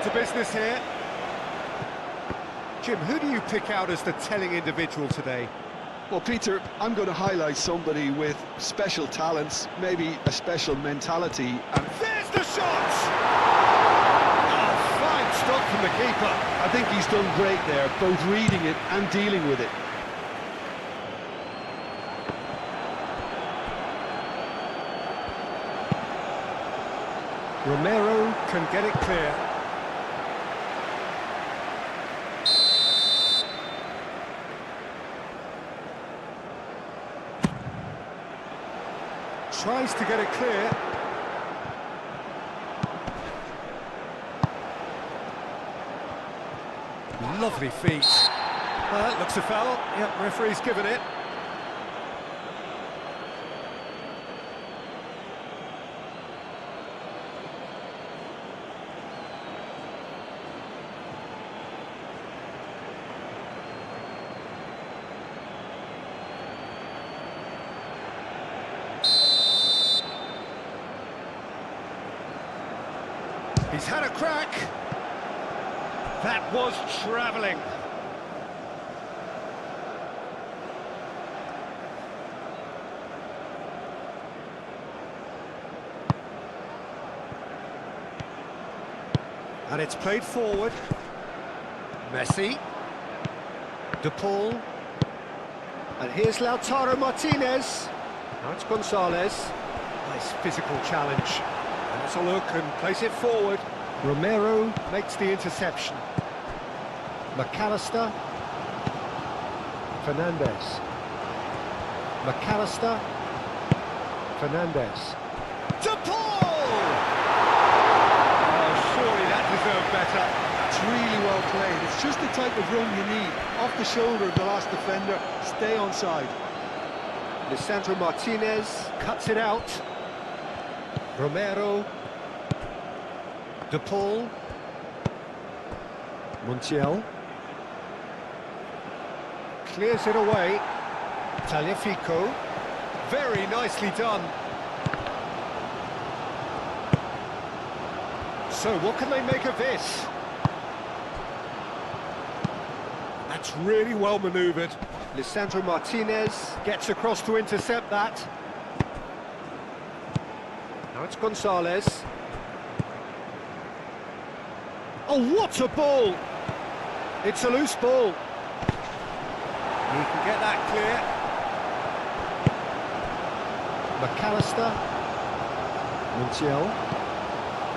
to business here. Jim, who do you pick out as the telling individual today? Well, Peter, I'm going to highlight somebody with special talents, maybe a special mentality. And there's the shot! Oh, fine stop from the keeper. I think he's done great there, both reading it and dealing with it. Romero can get it clear. Tries to get it clear. Lovely feet. Looks a foul. Yep, referee's given it. He's had a crack. That was travelling. And it's played forward. Messi. De Paul. And here's Lautaro Martinez. Now it's Gonzalez. Nice physical challenge. Let's a look and place it forward. Romero makes the interception. McAllister. Fernandez. McAllister. Fernandez. De Paul! Oh, surely that deserved better. It's really well played. It's just the type of run you need. Off the shoulder of the last defender, stay onside. Lisandro Martinez cuts it out. Romero. De Paul. Montiel. Clears it away. Tagliafico. Very nicely done. So what can they make of this? That's really well manoeuvred. Lisandro Martinez gets across to intercept that. Now it's Gonzalez. Oh, what a ball! It's a loose ball. He can get that clear. McAllister. Montiel.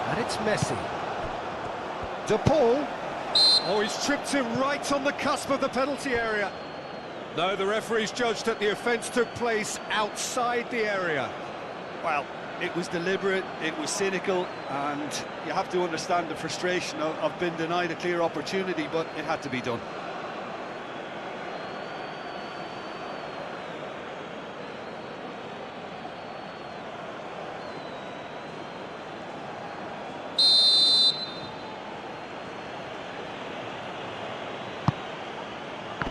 And it's Messi. De Paul. Oh, he's tripped him right on the cusp of the penalty area. No, the referee's judged that the offence took place outside the area. Well, it was deliberate, it was cynical, and you have to understand the frustration of being denied a clear opportunity, but it had to be done.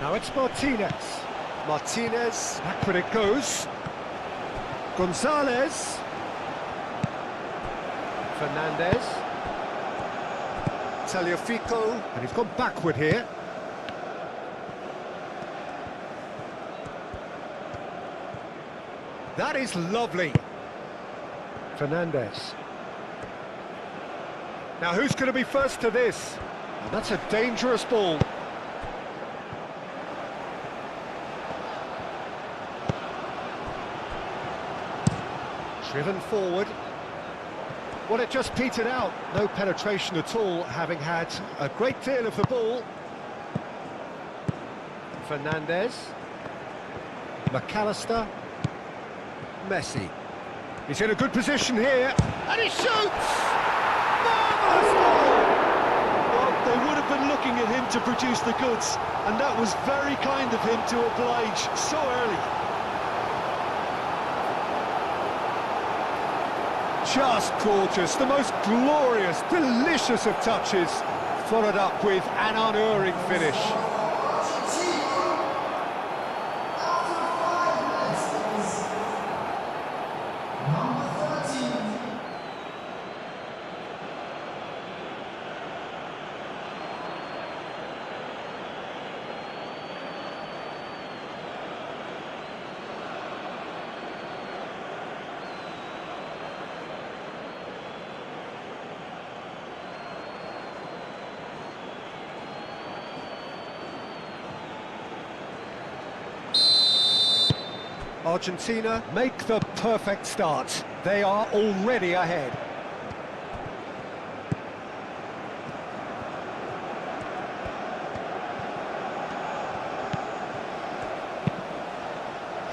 Now it's Martinez. Martinez, back when it goes. Gonzalez. Fernandez. Tagliafico, and he's gone backward here. That is lovely. Fernandez. Now who's going to be first to this? And that's a dangerous ball. Driven forward. Well, it just petered out. No penetration at all, having had a great deal of the ball. Fernandez. McAllister. Messi. He's in a good position here. And he shoots! Marvellous goal! Well, they would have been looking at him to produce the goods, and that was very kind of him to oblige so early. Just gorgeous, the most glorious, delicious of touches, followed up with an unerring finish. Argentina make the perfect start. They are already ahead.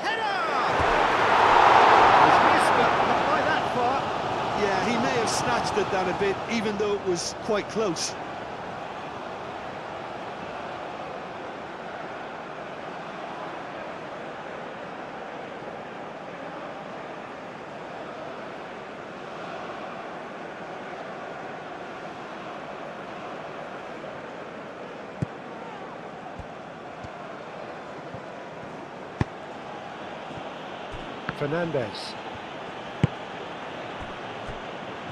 Header! He's missed, but not by that far. Yeah, he may have snatched it down a bit, even though it was quite close. Fernandez.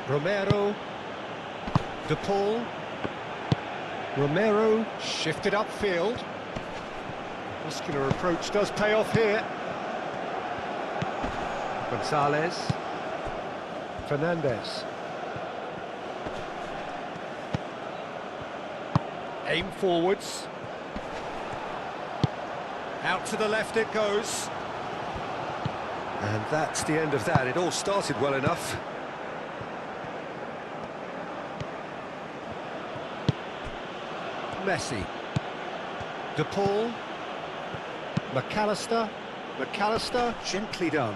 Romero. De Paul. Romero shifted upfield. Muscular approach does pay off here. Gonzalez. Fernandez. Aim forwards. Out to the left it goes. And that's the end of that. It all started well enough. Messi. De Paul. McAllister. McAllister, gently done.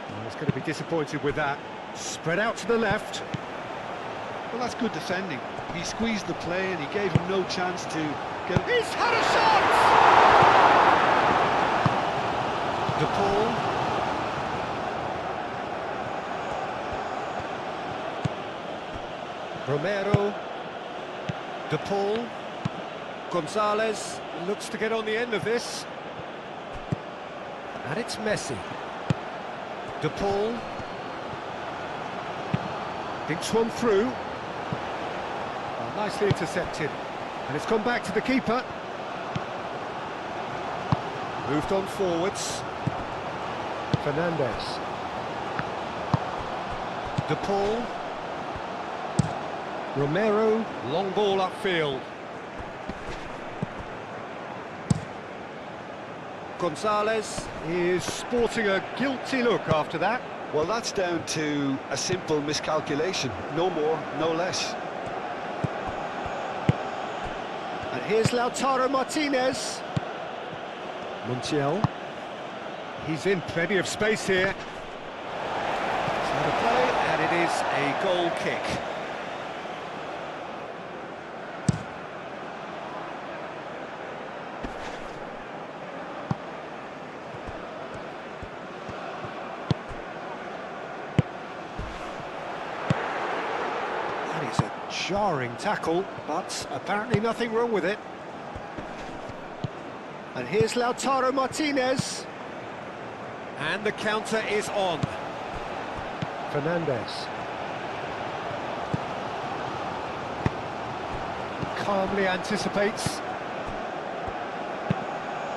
Well, he's going to be disappointed with that. Spread out to the left. Well, that's good defending. He squeezed the play and he gave him no chance to get... He's had a shot! De Paul. Romero. De Paul. Gonzalez looks to get on the end of this. And it's Messi. De Paul. Dinks one through. Oh, nicely intercepted. And it's gone back to the keeper. Moved on forwards. Fernandez. De Paul. Romero, long ball upfield. Gonzalez is sporting a guilty look after that. Well, that's down to a simple miscalculation. No more, no less. And here's Lautaro Martinez. Montiel. He's in plenty of space here. So the play, and it is a goal kick. That is a jarring tackle, but apparently nothing wrong with it. And here's Lautaro Martinez. And the counter is on. Fernandez. Calmly anticipates.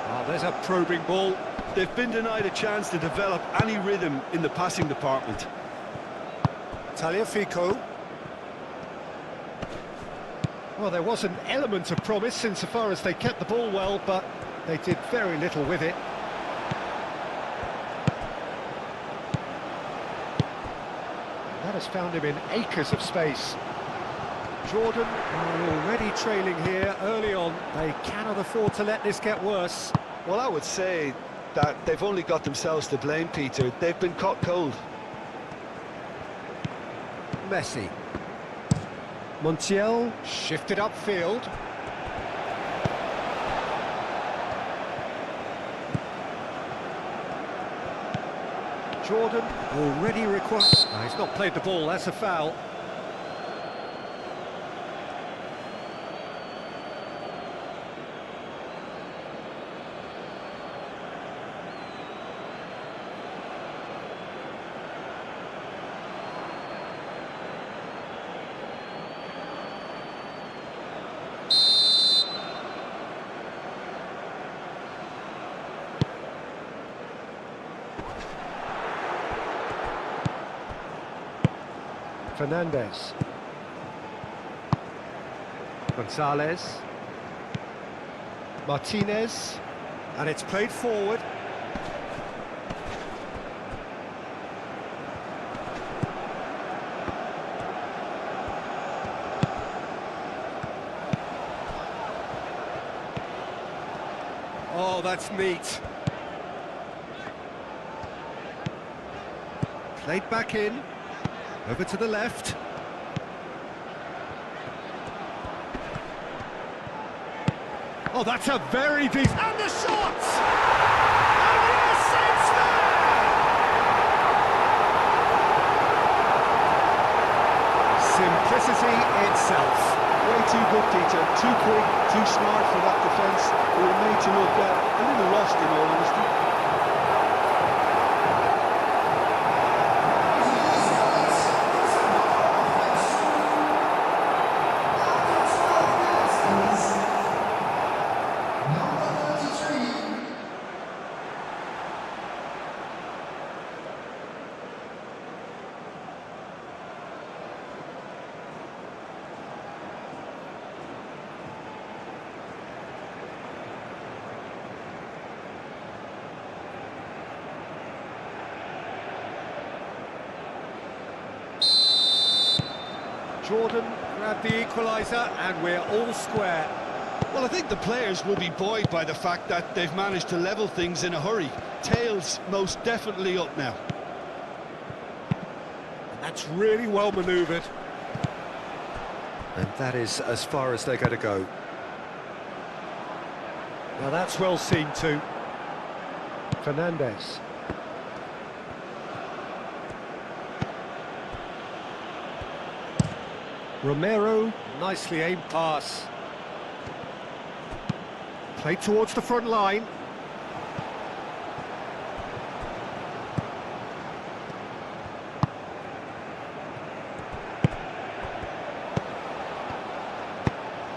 Oh, there's a probing ball. They've been denied a chance to develop any rhythm in the passing department. Tagliafico. Well, there was an element of promise insofar as they kept the ball well, but they did very little with it. That has found him in acres of space. Jordan are already trailing here early on. They cannot afford to let this get worse. Well, I would say that they've only got themselves to blame, Peter. They've been caught cold. Messi. Montiel shifted upfield. Jordan already requires... Oh, he's not played the ball, that's a foul. Fernandez. Gonzalez. Martinez. And it's played forward. Oh, that's neat. Played back in. Over to the left. Oh, that's a very decent... And the shot! And yes, it's there! Simplicity itself. Way too good, Peter. Too quick, too smart for that defence. We were made to look a little lost, in all honesty. Jordan grabbed the equaliser and we're all square. Well, I think the players will be buoyed by the fact that they've managed to level things in a hurry. Tails most definitely up now. And that's really well manoeuvred. And that is as far as they're going to go. Now that's well seen too. Fernandez. Romero, nicely aimed pass. Played towards the front line.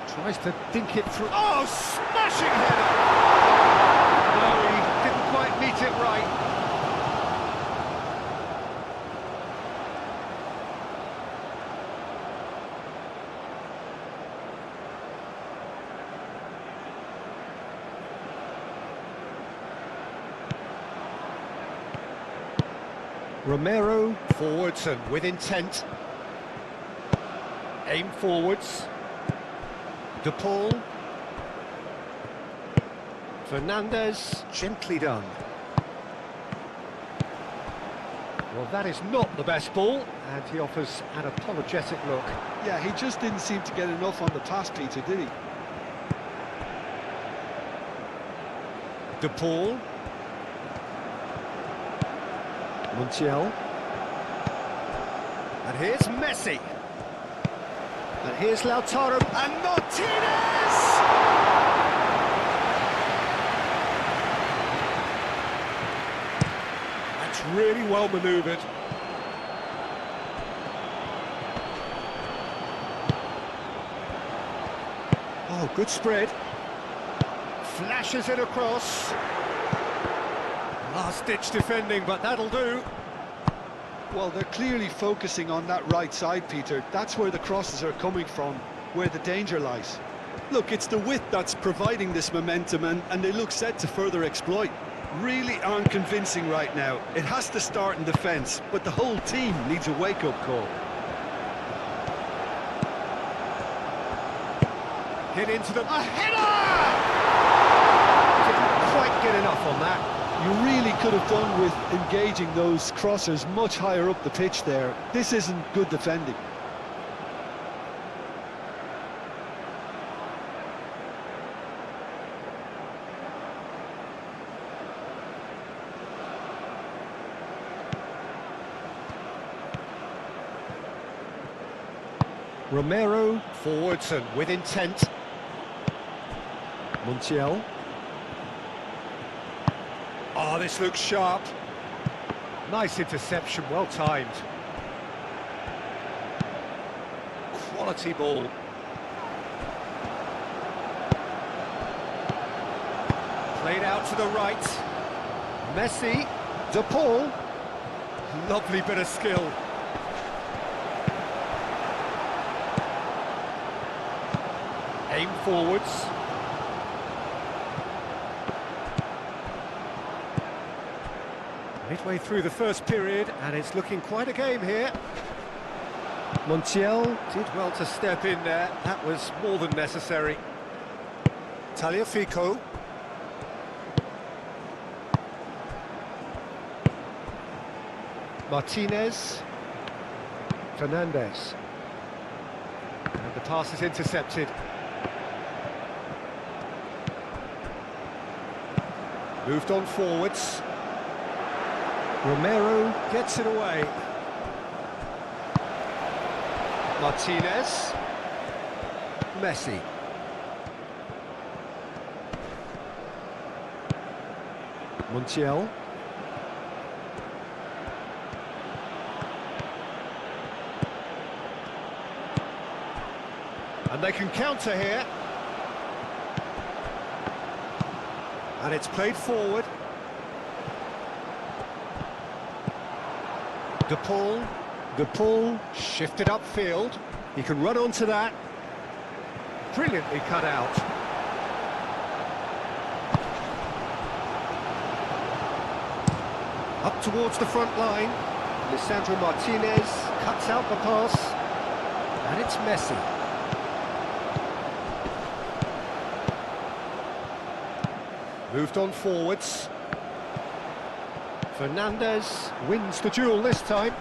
Tries to dink it through. Oh, smashing header! No, he didn't quite meet it right. Romero, forwards and with intent. Aim forwards. De Paul. Fernandez, gently done. Well, that is not the best ball, and he offers an apologetic look. Yeah, he just didn't seem to get enough on the pass, Peter, did he? De Paul. Montiel. And here's Messi. And here's Lautaro. And Martinez! That's really well manoeuvred. Oh, good spread. Flashes it across. Last-ditch defending, but that'll do. Well, they're clearly focusing on that right side, Peter. That's where the crosses are coming from, where the danger lies. Look, it's the width that's providing this momentum, and they look set to further exploit. Really aren't convincing right now. It has to start in defence, but the whole team needs a wake-up call. Hit into the... A header! Didn't quite get enough on that. You really could have done with engaging those crossers much higher up the pitch there. This isn't good defending. Romero, forwards and with intent. Montiel. Oh, this looks sharp. Nice interception, well timed. Quality ball. Played out to the right. Messi. De Paul. Lovely bit of skill. Aim forwards. Midway through the first period, and it's looking quite a game here. Montiel did well to step in there. That was more than necessary. Tagliafico. Martinez. Fernandez. And the pass is intercepted. Moved on forwards. Romero gets it away. Martinez. Messi. Montiel. And they can counter here. And it's played forward. De Paul shifted upfield. He can run onto that. Brilliantly cut out. Up towards the front line. Lisandro Martinez cuts out the pass. And it's Messi. Moved on forwards. Fernandez wins the duel this time.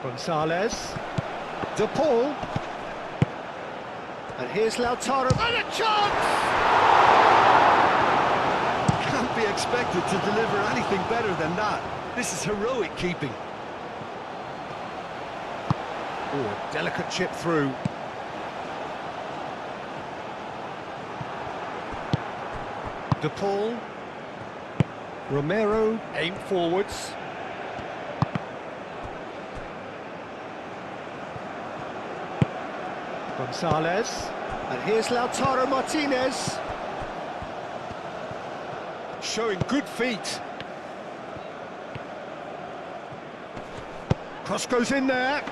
Gonzalez. De Paul. And here's Lautaro. And a chance! Can't be expected to deliver anything better than that. This is heroic keeping. Oh, a delicate chip through. De Paul. Romero aim forwards. Gonzalez. And here's Lautaro Martinez. Showing good feet. Cross goes in there.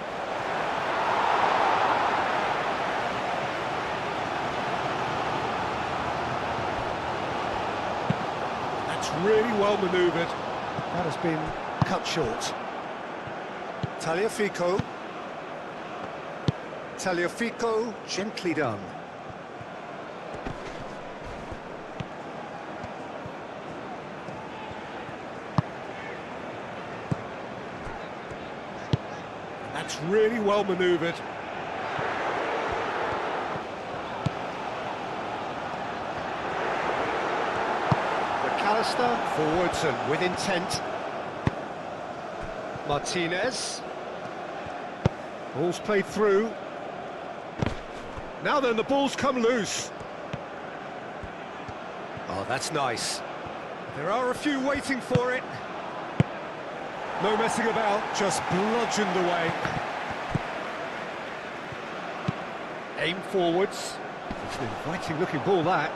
Really well manoeuvred. That has been cut short. Tagliafico. Tagliafico, gently done. That's really well manoeuvred. Forwards and with intent. Martinez. Ball's played through. Now then, the ball's come loose. Oh, that's nice. There are a few waiting for it. No messing about, just bludgeoned away. Aim forwards. It's an inviting looking ball, that.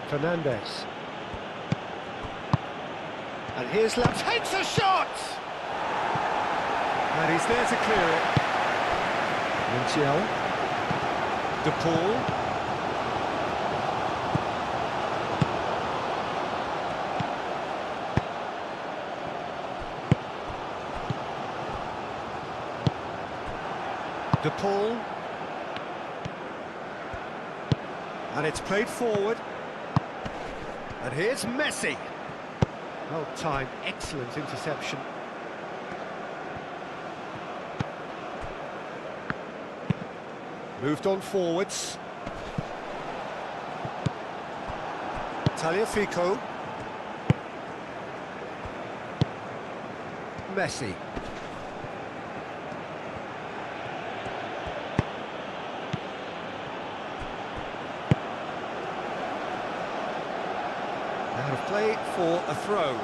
Fernandez. And here's Lam, takes a shot! And he's there to clear it. Montiel. De Paul. De Paul. And it's played forward. And here's Messi. Well timed, excellent interception. Moved on forwards. Tagliafico. Messi. Out of play for a throw.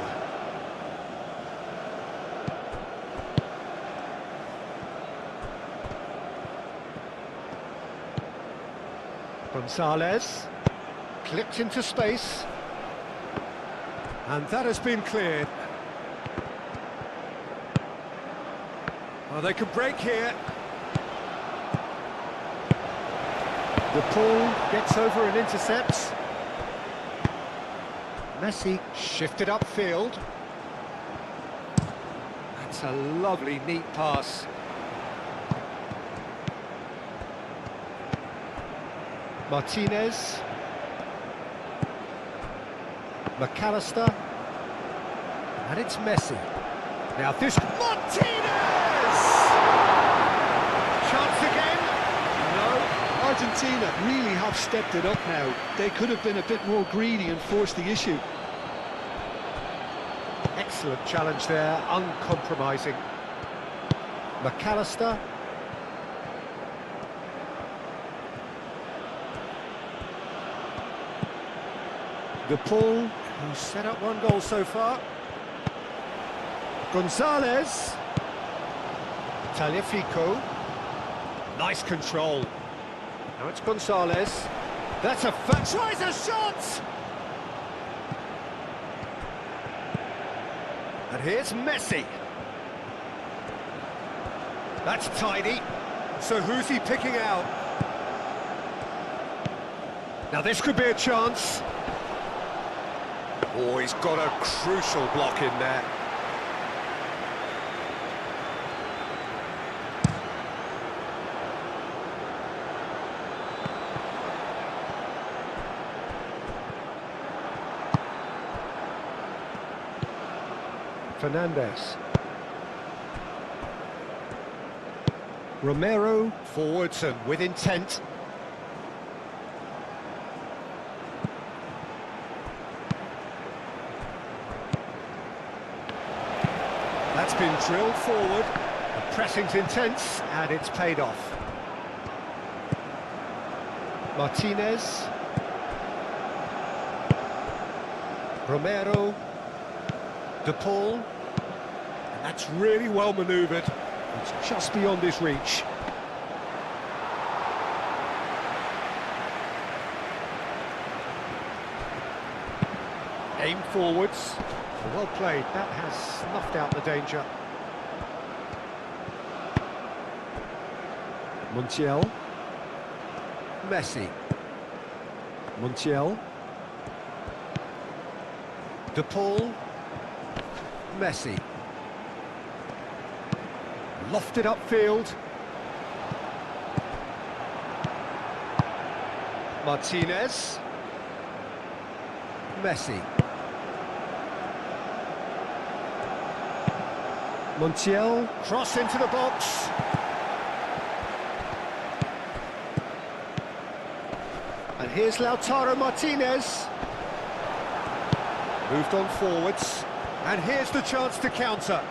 Gonzalez. Clipped into space. And that has been cleared. Oh, they can break here. The pull gets over and intercepts. Messi shifted upfield. That's a lovely, neat pass. Martinez. McAllister. And it's Messi. Now this... Martinez! Chance again? No. Argentina really have stepped it up now. They could have been a bit more greedy and forced the issue. Excellent challenge there, uncompromising. McAllister. The pull. Who's set up one goal so far. Gonzalez. Tagliafico. Nice control. Now it's Gonzalez. That's a tries a shot! And here's Messi. That's tidy. So who's he picking out? Now this could be a chance. Oh, he's got a crucial block in there. Fernandez. Romero forwards and with intent. That's been drilled forward. The pressing's intense and it's paid off. Martinez. Romero. De Paul, and that's really well manoeuvred. It's just beyond his reach. Aim forwards. Well played. That has snuffed out the danger. Montiel. Messi. Montiel. De Paul. Messi. Lofted upfield. Martinez. Messi. Montiel. Cross into the box. And here's Lautaro Martinez. Moved on forwards. And here's the chance to counter.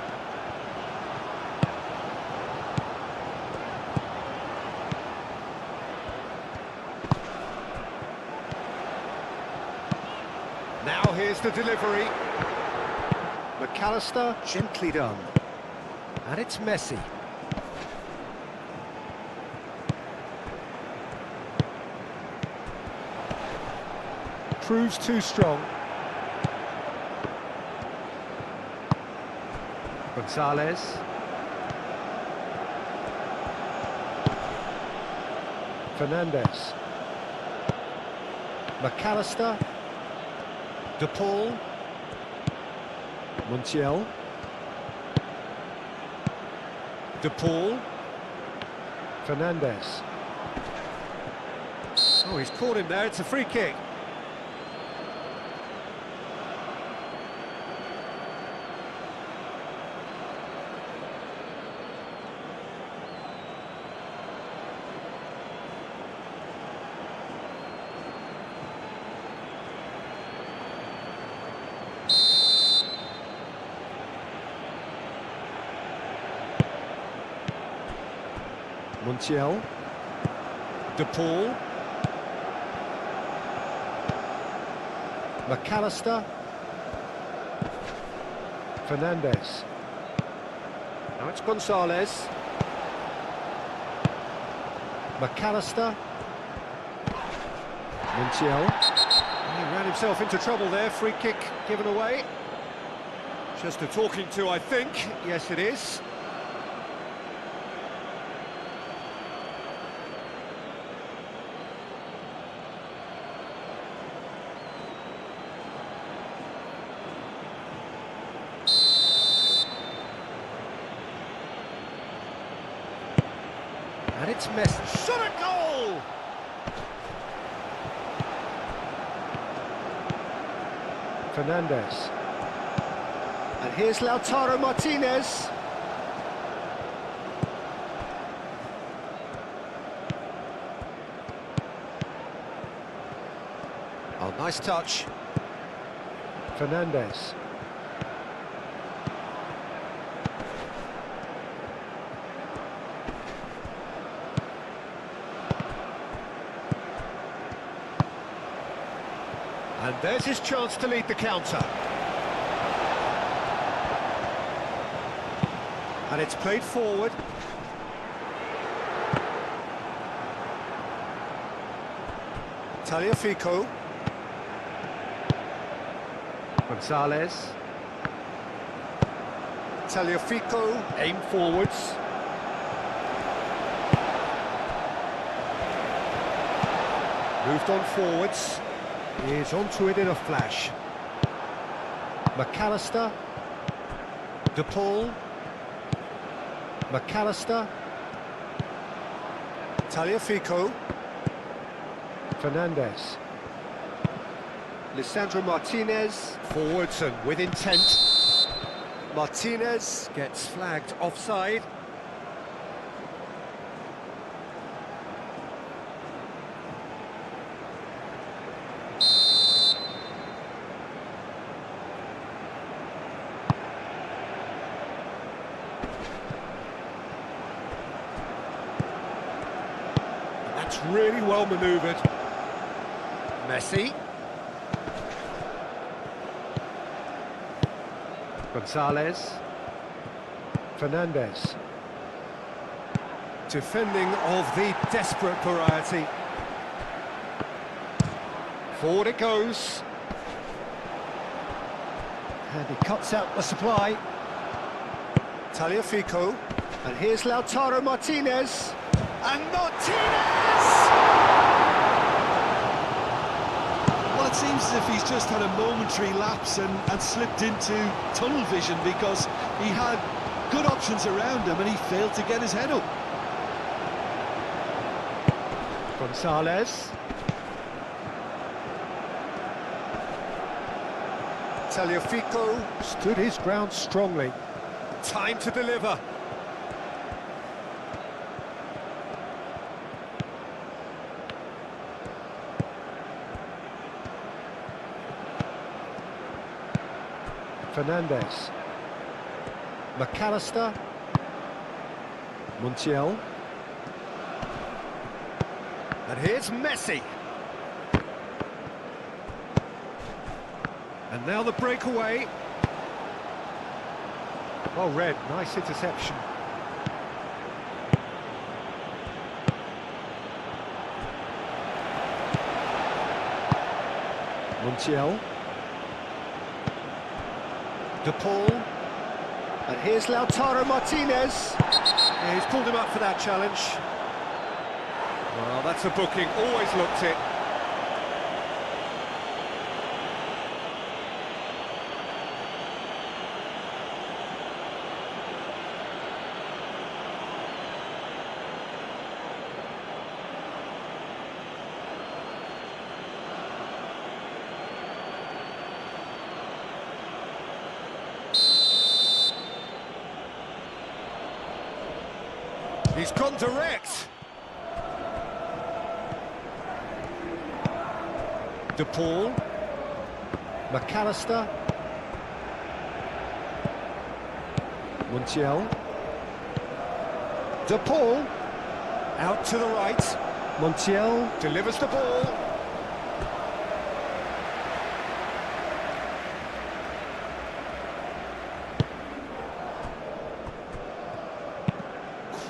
Now here's the delivery. McAllister, gently done. And it's Messi. Proves too strong. Gonzalez. Fernandez. McAllister. De Paul. Montiel. De Paul. Fernandez. Oh, he's caught him there. It's a free kick. Montiel. De Paul. McAllister. Fernandez. Now it's Gonzalez. McAllister. Montiel. He ran himself into trouble there. Free kick given away. Just a talking to, I think. Yes, it is. it's Messi. Shot a goal! Fernandez. And here's Lautaro Martinez. Oh, nice touch. Fernandez. And there's his chance to lead the counter. And it's played forward. Tagliafico. Gonzalez. Tagliafico, aim forwards. Moved on forwards. He's onto it in a flash. McAllister. De Paul. McAllister. Tagliafico. Fernandez. Lisandro Martinez. Forwards and with intent. Martinez gets flagged offside. That's really well manoeuvred. Messi. Gonzalez. Fernandez. Defending of the desperate variety. Forward it goes. And he cuts out the supply. Tagliafico. And here's Lautaro Martinez. And Martinez! Well, it seems as if he's just had a momentary lapse and slipped into tunnel vision, because he had good options around him and he failed to get his head up. Gonzalez. Tagliafico stood his ground strongly. Time to deliver. Fernandez. McAllister. Montiel. And here's Messi. And now the breakaway. Well read, nice interception. Montiel. De Paul. And here's Lautaro Martinez. Yeah, he's pulled him up for that challenge. Well, that's a booking, always looked it. He's gone direct. De Paul. McAllister. Montiel. De Paul. Out to the right. Montiel delivers the ball.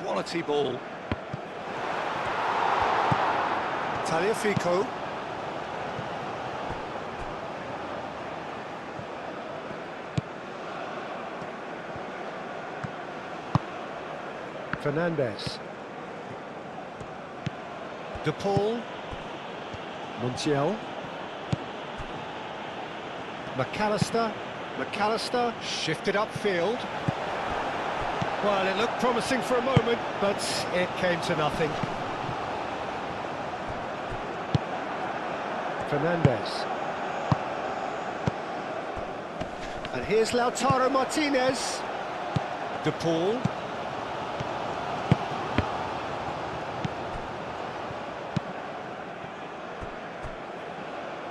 Quality ball. Tagliafico. Fernandez. De Paul. Montiel. McAllister. McAllister shifted upfield. Well, it looked promising for a moment, but it came to nothing. Fernandez. And here's Lautaro Martinez. De Paul.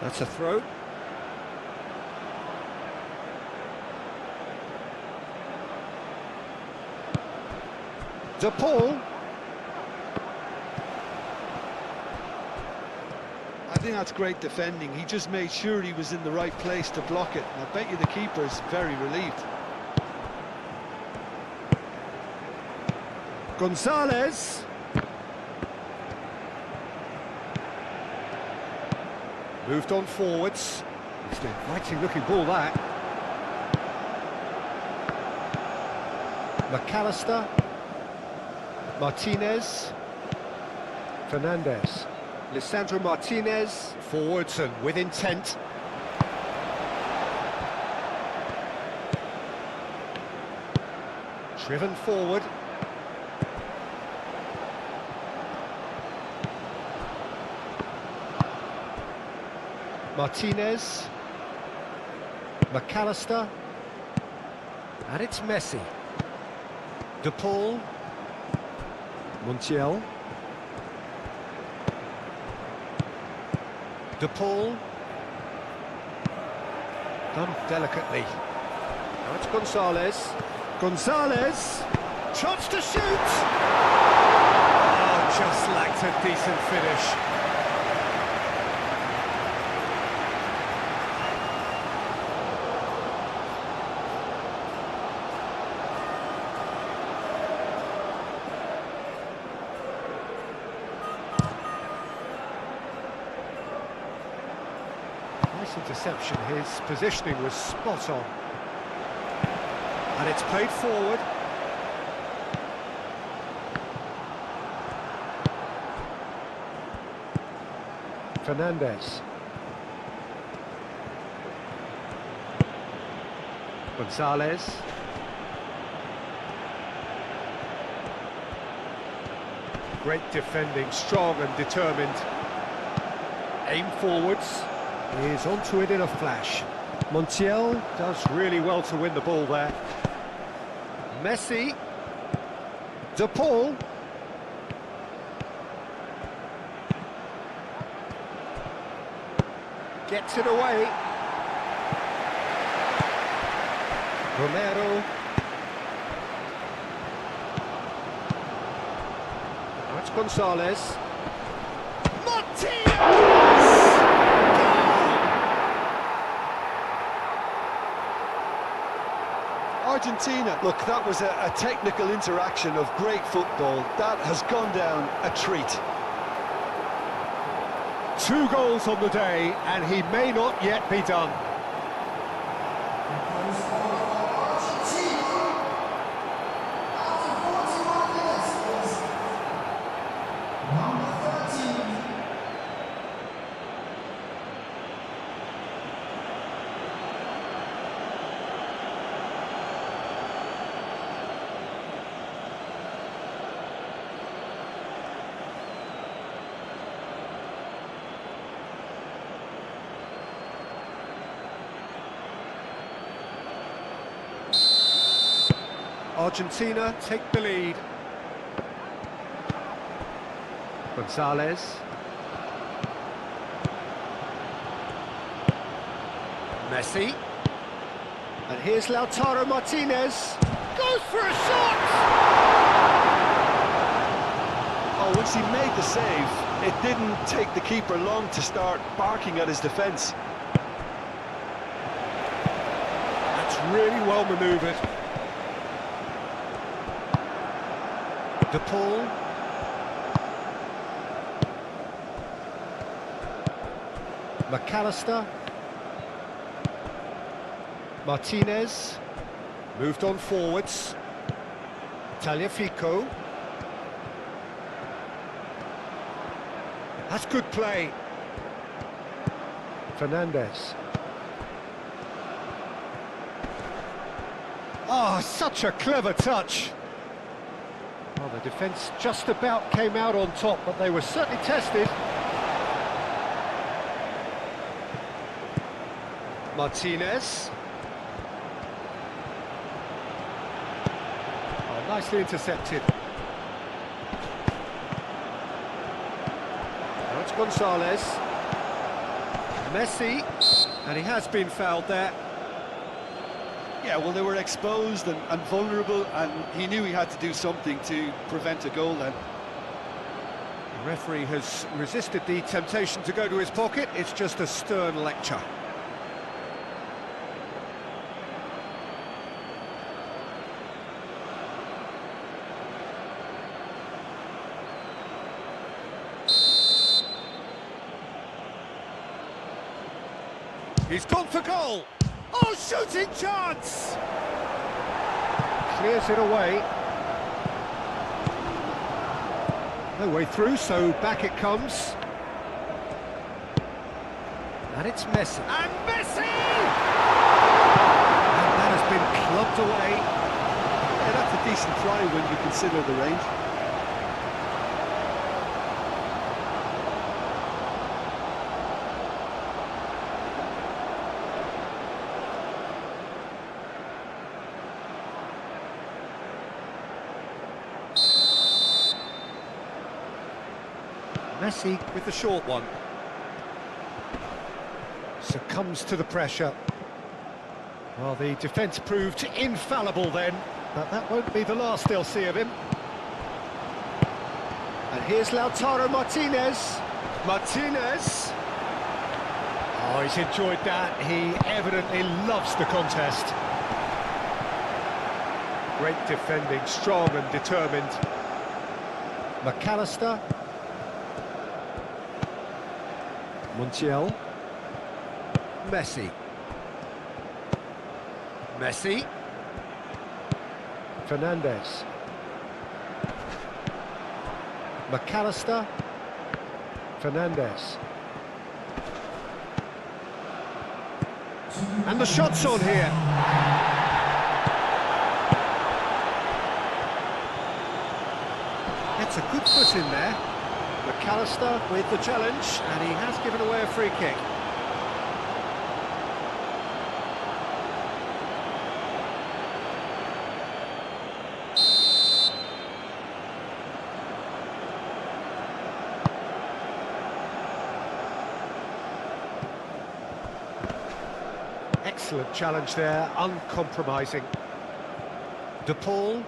That's a throw. De Paul. I think that's great defending. He just made sure he was in the right place to block it. And I bet you the keeper's very relieved. Gonzalez. Moved on forwards. It's an inviting looking ball, that. McAllister. Martinez. Fernandez. Lisandro Martinez. Forwards and with intent. Driven forward. Martinez. McAllister. And it's Messi. De Paul. Montiel. De Paul. Done delicately. Now it's Gonzalez. Gonzalez. Chance to shoot! Oh, just lacked a decent finish. Nice interception, his positioning was spot on. And it's played forward. Fernandez. Gonzalez. Great defending, strong and determined. Aim forwards. He's onto it in a flash. Montiel does really well to win the ball there. Messi. De Paul. Gets it away. Romero. That's Gonzalez. Martinez! Argentina, look, that was a technical interaction of great football. That has gone down a treat. 2 goals on the day, and he may not yet be done. Argentina take the lead. Gonzalez. Messi. And here's Lautaro Martinez. Goes for a shot! Oh, once he made the save, it didn't take the keeper long to start barking at his defence. That's really well manoeuvred. De Paul. McAllister. Martinez. Moved on forwards. Tagliafico. That's good play. Fernandez. Oh, such a clever touch. Well, the defence just about came out on top, but they were certainly tested. Martinez. Oh, nicely intercepted. Now it's Gonzalez. Messi. And he has been fouled there. Yeah, well, they were exposed and vulnerable, and he knew he had to do something to prevent a goal then. The referee has resisted the temptation to go to his pocket. It's just a stern lecture. He's gone for goal. Oh, shooting chance! Clears it away. No way through, so back it comes. And it's Messi. And Messi! And that has been clubbed away. Yeah, that's a decent try when you consider the range. Messi with the short one. Succumbs to the pressure. Well, the defence proved infallible then, but that won't be the last they'll see of him. And here's Lautaro Martinez. Martinez. Oh, he's enjoyed that. He evidently loves the contest. Great defending, strong and determined. McAllister. Montiel. Messi. Messi. Fernandez. McAllister. Fernandez. And the shot's on here. That's a good foot in there. McAllister with the challenge, and he has given away a free kick. Excellent challenge there, uncompromising. De Paul.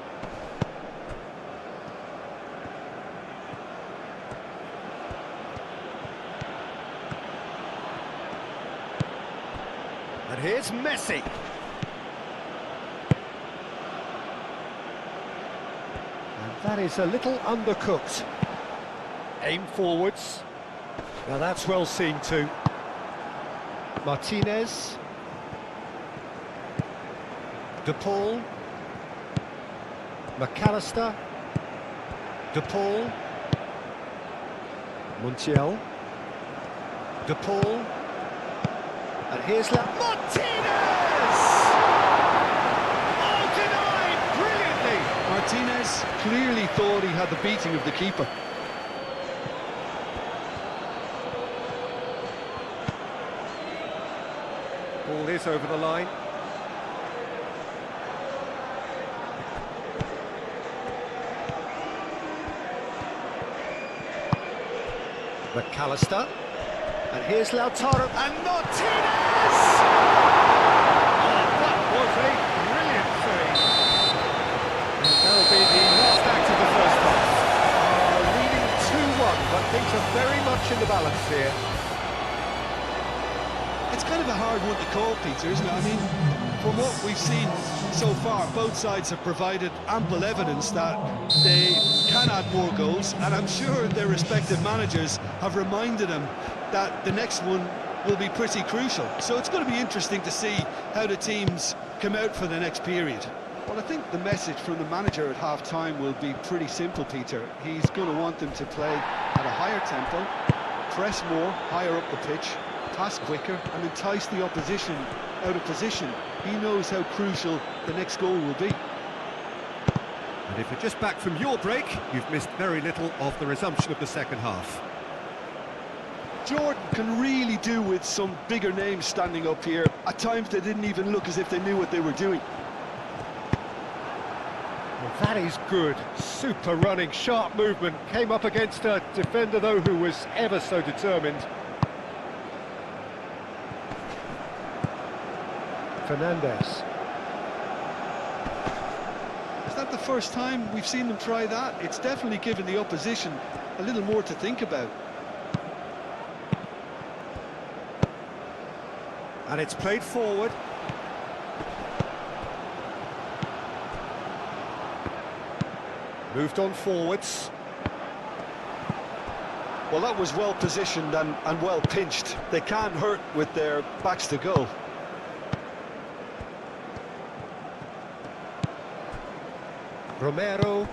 And here's Messi. And that is a little undercooked. Aim forwards. Now that's well seen too. Martinez. De Paul. McAllister. De Paul. Montiel. De Paul. And here's Martinez! Oh, denied brilliantly! Martinez clearly thought he had the beating of the keeper. Ball is over the line. McAllister. And here's Lautaro. And Martinez! Oh, that was a brilliant save. And that'll be the last act of the first half. Leading 2-1, but things are very much in the balance here. It's kind of a hard one to call, Peter, isn't it? I mean, from what we've seen so far, both sides have provided ample evidence that they can add more goals, and I'm sure their respective managers have reminded them that the next one will be pretty crucial. So it's going to be interesting to see how the teams come out for the next period. Well, I think the message from the manager at half-time will be pretty simple, Peter. He's going to want them to play at a higher tempo, press more, higher up the pitch, pass quicker, and entice the opposition out of position. He knows how crucial the next goal will be. And And if you're just back from your break, you've missed very little of the resumption of the second half. Jordan can really do with some bigger names standing up here. At times they didn't even look as if they knew what they were doing. Well, that is good. Super running, sharp movement. Came up against a defender, though, who was ever so determined. Fernandez. Is that the first time we've seen them try that? It's definitely given the opposition a little more to think about. And it's played forward. Moved on forwards. Well, that was well positioned and well pinched. They can't hurt with their backs to goal. Romero.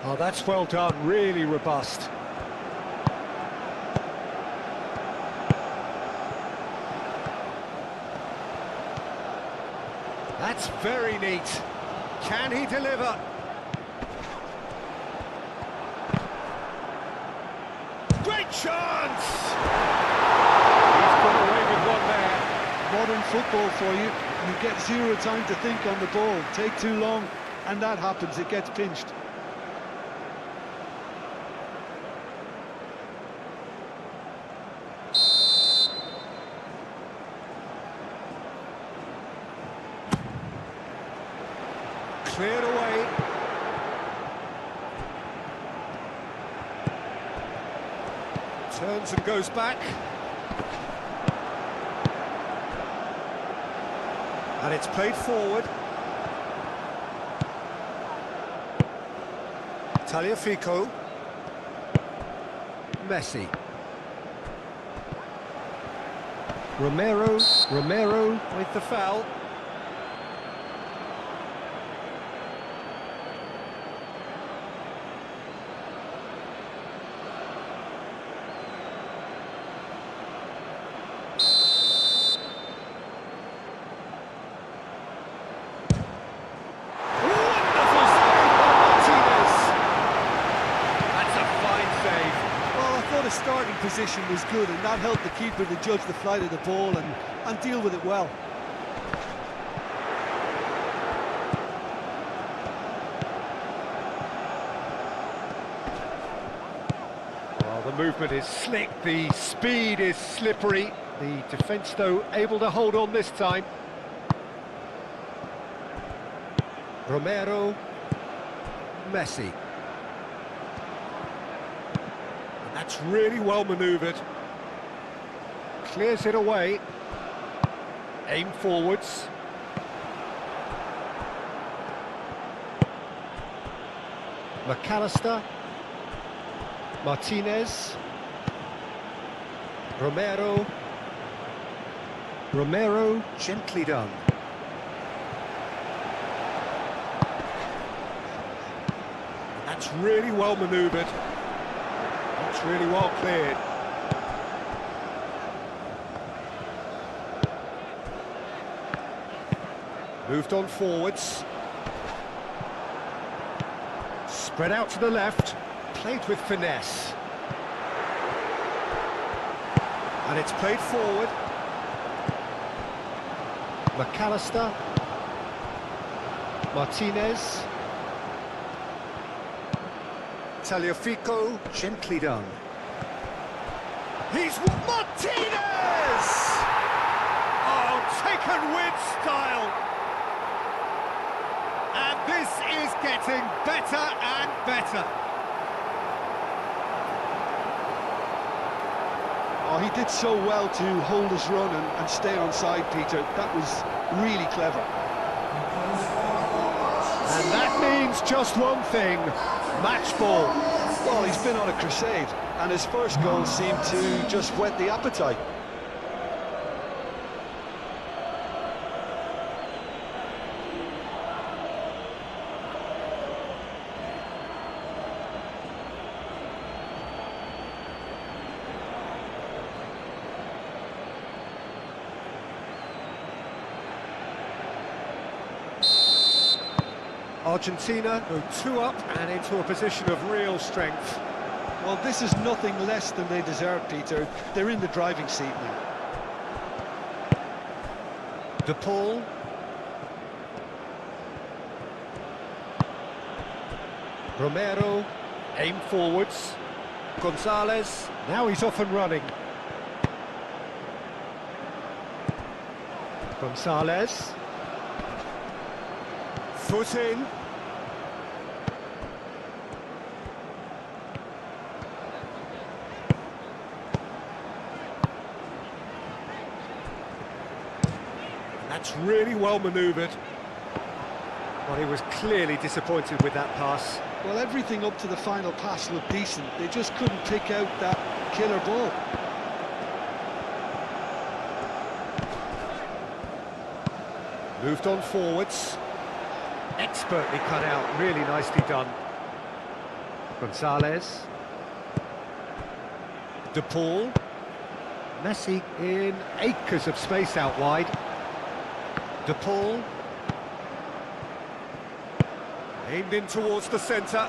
Oh, that's well done, really robust. That's very neat. Can he deliver? Great chance! He's got away with one there. Modern football for you. You get zero time to think on the ball. Take too long, and that happens. It gets pinched. Cleared away. Turns and goes back. And it's played forward. Tagliafico. Messi. Romero with the foul. The starting position was good, and that helped the keeper to judge the flight of the ball and deal with it well. Well, the movement is slick, the speed is slippery. The defence, though, able to hold on this time. Romero, Messi. That's really well manoeuvred. Clears it away. Aim forwards. McAllister. Martinez. Romero. Gently done. That's really well manoeuvred. It's really well cleared. Moved on forwards. Spread out to the left. Played with finesse. And it's played forward. McAllister. Martinez. Tagliafico, gently done. He's Martinez! Oh, taken with style. And this is getting better and better. Oh, he did so well to hold his run and stay on side, Peter. That was really clever. And that means just one thing. Match ball. Well, he's been on a crusade, and his first goal seemed to just whet the appetite. Argentina go 2 up and into a position of real strength. Well, this is nothing less than they deserve, Peter. They're in the driving seat now. De Paul. Romero, aim forwards. Gonzalez, now he's off and running. Gonzalez. Foot in. That's really well manoeuvred. Well, he was clearly disappointed with that pass. Well, everything up to the final pass looked decent. They just couldn't pick out that killer ball. Moved on forwards. Expertly cut out, really nicely done. Gonzalez. De Paul. Messi in acres of space out wide. De Paul. Aimed in towards the centre.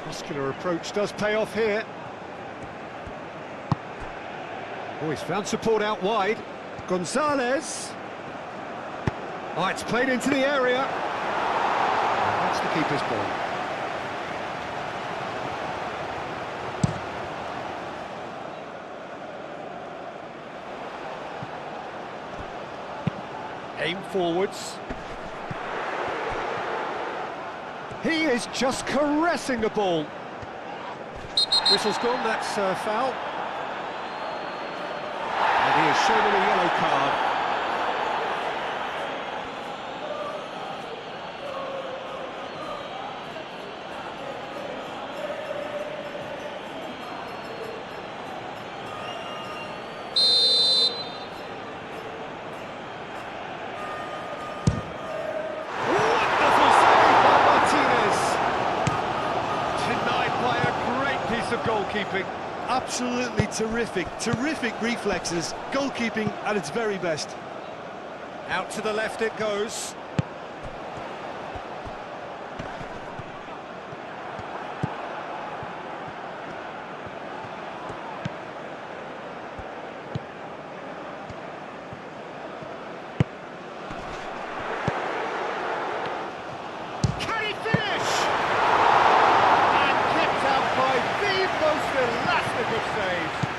Muscular approach does pay off here. Oh, he's found support out wide. Gonzalez. Oh, it's played into the area. That's the keeper's ball. Aim forwards. He is just caressing the ball. Whistle's gone, that's a foul. And he is shown a yellow card. Of goalkeeping. Absolutely terrific reflexes, goalkeeping at its very best. Out to the left it goes.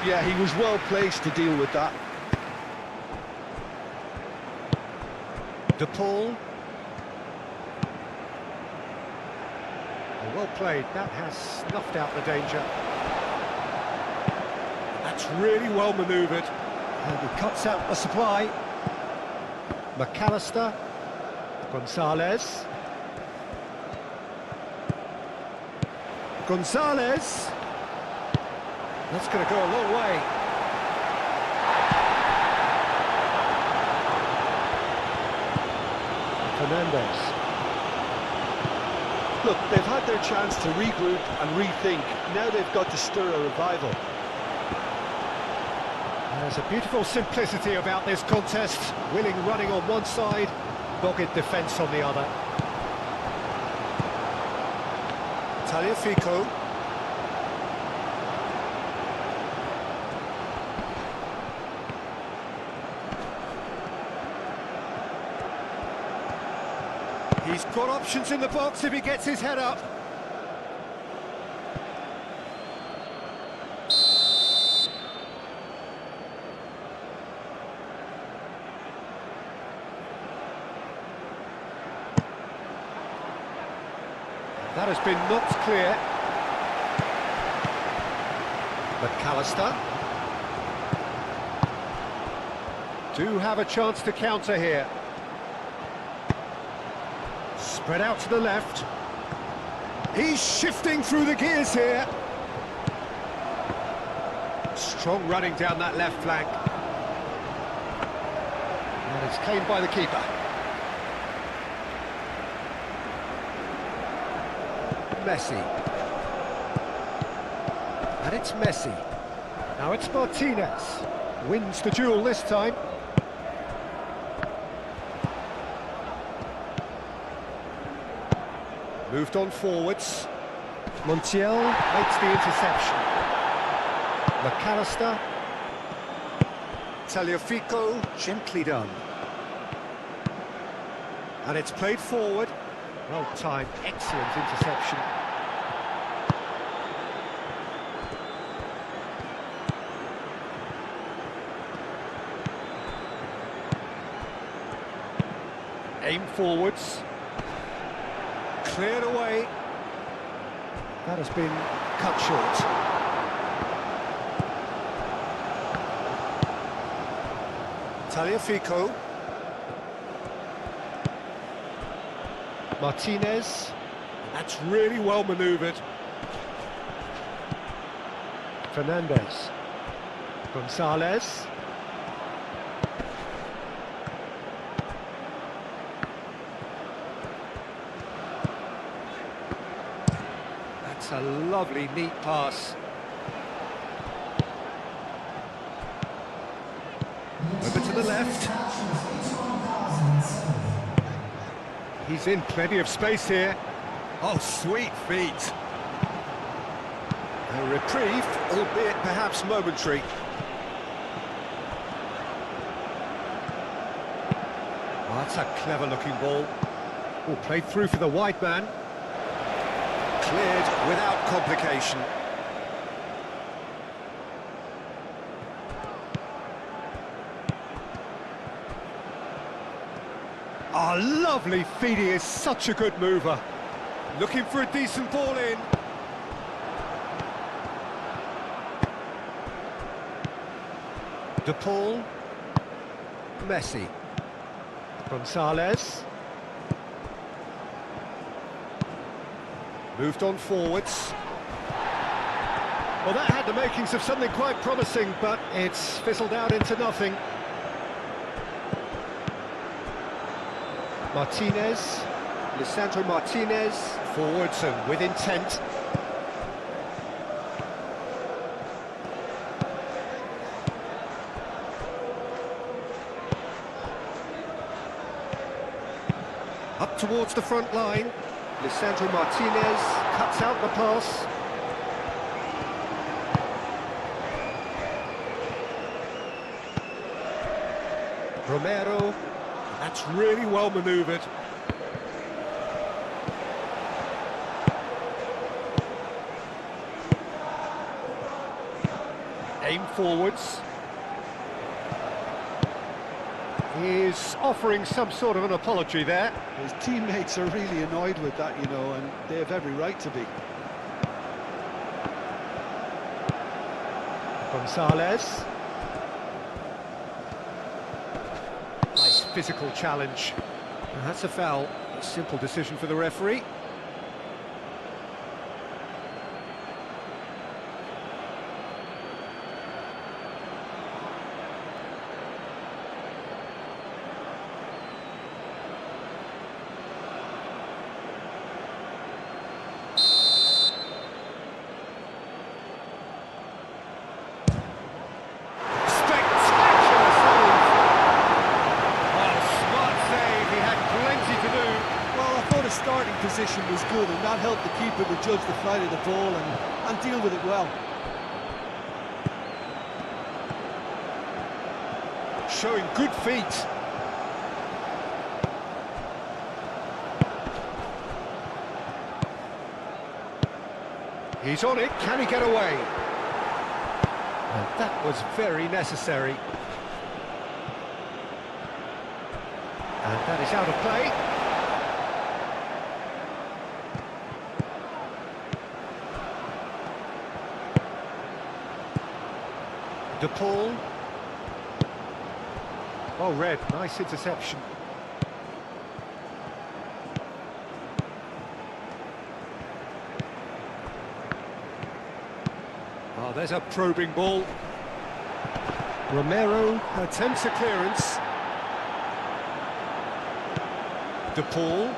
Yeah, he was well placed to deal with that. De Paul. Well played, that has snuffed out the danger. That's really well manoeuvred. And he cuts out the supply. McAllister. Gonzalez. Gonzalez. That's going to go a long way. Fernandez. Look, they've had their chance to regroup and rethink. Now they've got to stir a revival. There's a beautiful simplicity about this contest. Willing running on one side, dogged defence on the other. Tagliafico. He's got options in the box if he gets his head up. That has been knocked clear. McAllister. Do have a chance to counter here. Spread out to the left. He's shifting through the gears here. Strong running down that left flank. And it's claimed by the keeper. Messi. And it's Messi. Now it's Martinez. Wins the duel this time. Moved on forwards. Montiel makes the interception. McAllister. Tagliafico, gently done. And it's played forward. Well timed, excellent interception. Aim forwards. Cleared away. That has been cut short. Tagliafico. Martinez. That's really well manoeuvred. Fernandez. Gonzalez. That's a lovely, neat pass. Over to the left. He's in plenty of space here. Oh, sweet feet. A reprieve, albeit perhaps momentary. Oh, that's a clever-looking ball. Oh, played through for the wide man. Cleared without complication. Oh, lovely feet, he is such a good mover. Looking for a decent ball in. De Paul. Messi. Gonzalez. Moved on forwards. Well, that had the makings of something quite promising, but it's fizzled out into nothing. Martinez, Lisandro Martinez, forwards and with intent. Up towards the front line, Lisandro Martinez cuts out the pass. Romero. That's really well manoeuvred. Aim forwards. He's offering some sort of an apology there. His teammates are really annoyed with that, you know, and they have every right to be. Gonzalez. Nice physical challenge. And that's a foul. A simple decision for the referee. Starting position was good, and that helped the keeper to judge the flight of the ball and deal with it well. Showing good feet. He's on it, can he get away? And that was very necessary. And that is out of play. De Paul. Oh, red, nice interception. Oh, there's a probing ball. Romero attempts a clearance. De Paul.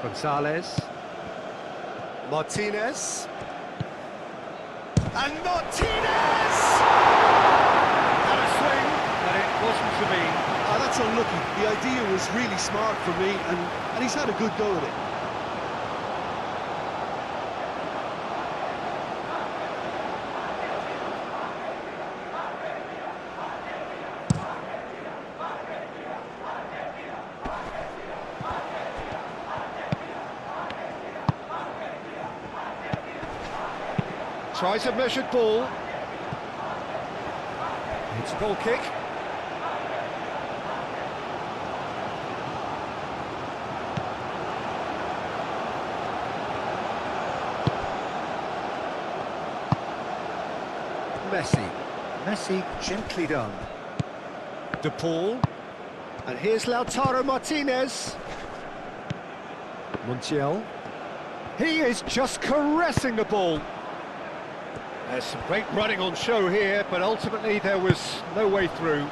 Gonzalez. Martinez. And Martinez! Had a swing, but it wasn't to be. Ah, that's unlucky. The idea was really smart for me, and he's had a good go at it. Tries a measured ball. It's a goal kick. Messi, gently done. De Paul. And here's Lautaro Martinez. Montiel. He is just caressing the ball. There's some great running on show here, but ultimately there was no way through.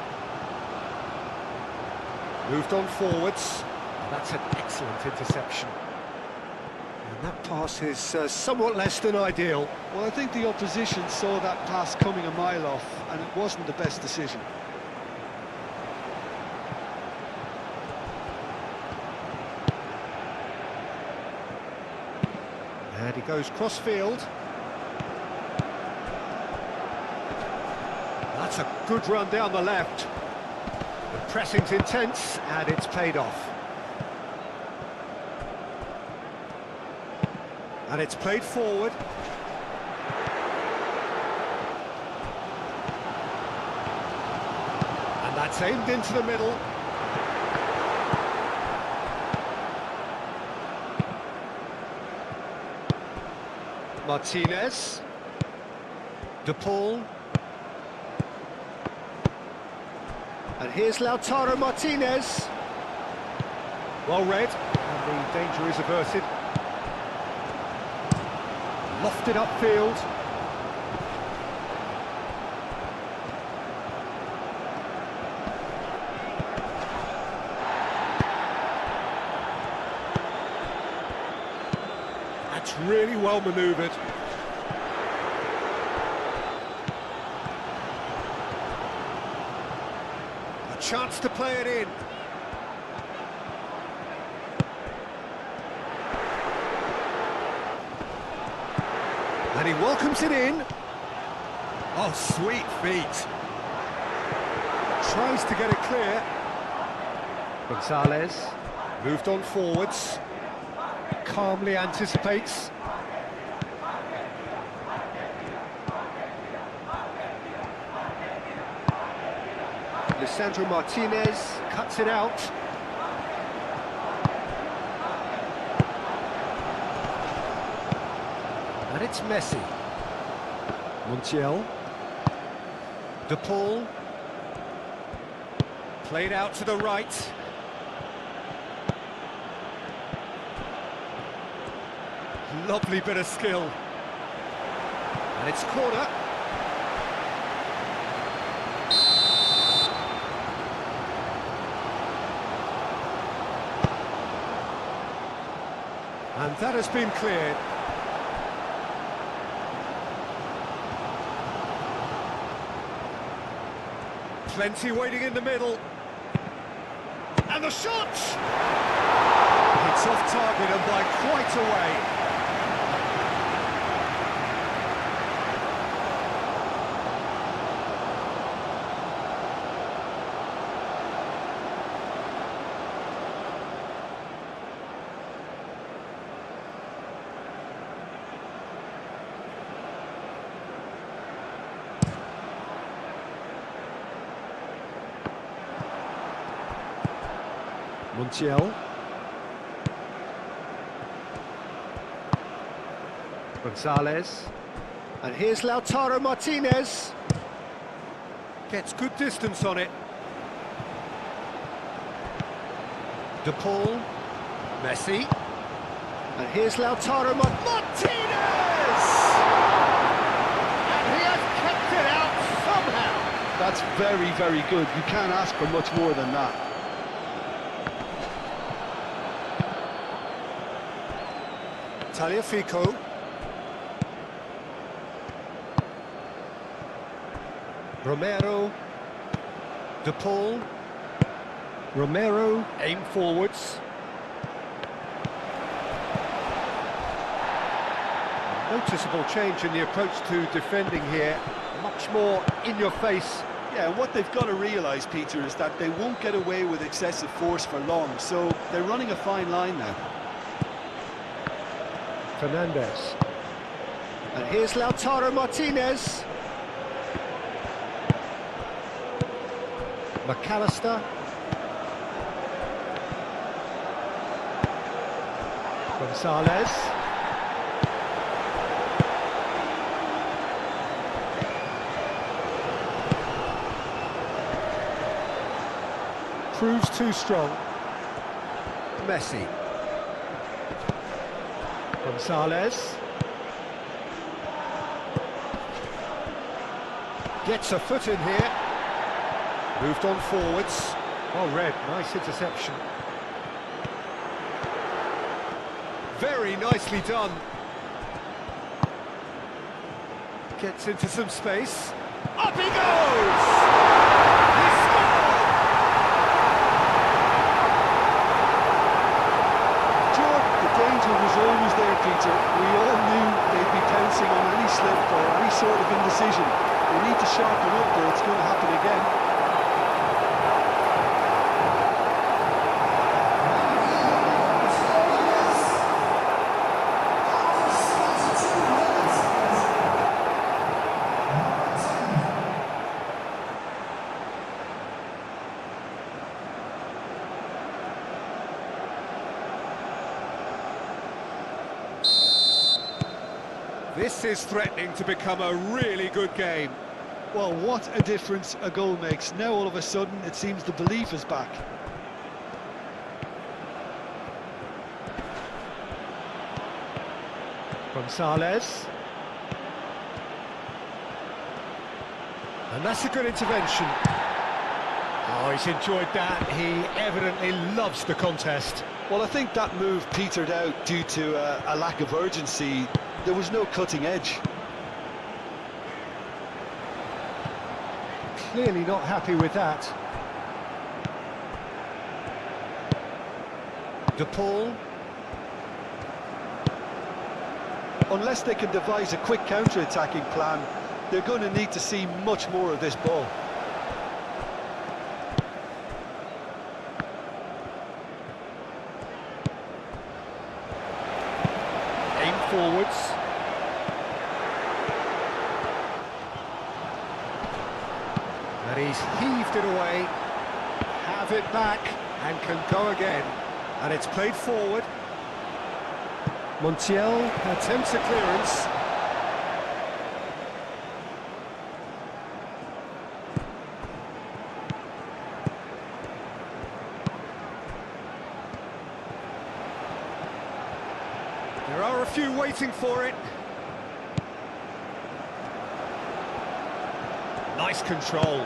Moved on forwards. That's an excellent interception. And that pass is somewhat less than ideal. Well, I think the opposition saw that pass coming a mile off, and it wasn't the best decision. And he goes cross-field. That's a good run down the left. The pressing's intense, and it's paid off. And it's played forward. And that's aimed into the middle. Martinez. De Paul. And here's Lautaro Martinez. Well read, and the danger is averted. Lofted upfield. That's really well manoeuvred. Chance to play it in. And he welcomes it in. Oh, sweet feet. Tries to get it clear. Gonzalez moved on forwards. Calmly anticipates. Lisandro Martinez cuts it out. And it's Messi. Montiel. De Paul. Played out to the right. Lovely bit of skill. And it's corner. And that has been cleared. Plenty waiting in the middle. And the shot! It's off target and by quite a way. Montiel. Gonzalez. And here's Lautaro Martinez. Gets good distance on it. De Paul. Messi. And here's Lautaro Martinez! And he has kept it out somehow. That's very, very good. You can't ask for much more than that. Tagliafico. Romero. De Paul. Romero, aim forwards. Noticeable change in the approach to defending here. Much more in your face. Yeah, and what they've got to realise, Peter, is that they won't get away with excessive force for long, so they're running a fine line now. Fernandez. And here's Lautaro Martinez. McAllister. Gonzalez. Proves too strong. Messi. Gonzalez. Gets a foot in here. Moved on forwards. Well read, nice interception. Very nicely done. Gets into some space. Up he goes! He scored! Jordan, the danger was always there, Peter. We all knew they'd be pouncing on any slip or any sort of indecision. They need to sharpen up, or it's going to happen again. This is threatening to become a really good game. Well, what a difference a goal makes. Now all of a sudden it seems the belief is back. Gonzalez. And that's a good intervention. Oh, he's enjoyed that. He evidently loves the contest. Well, I think that move petered out due to a lack of urgency. There was no cutting edge. Clearly not happy with that. De Paul. Unless they can devise a quick counter-attacking plan, they're going to need to see much more of this ball. Aim forwards. And he's heaved it away. Have it back and can go again. And it's played forward. Montiel attempts a clearance. There are a few waiting for it. Nice control.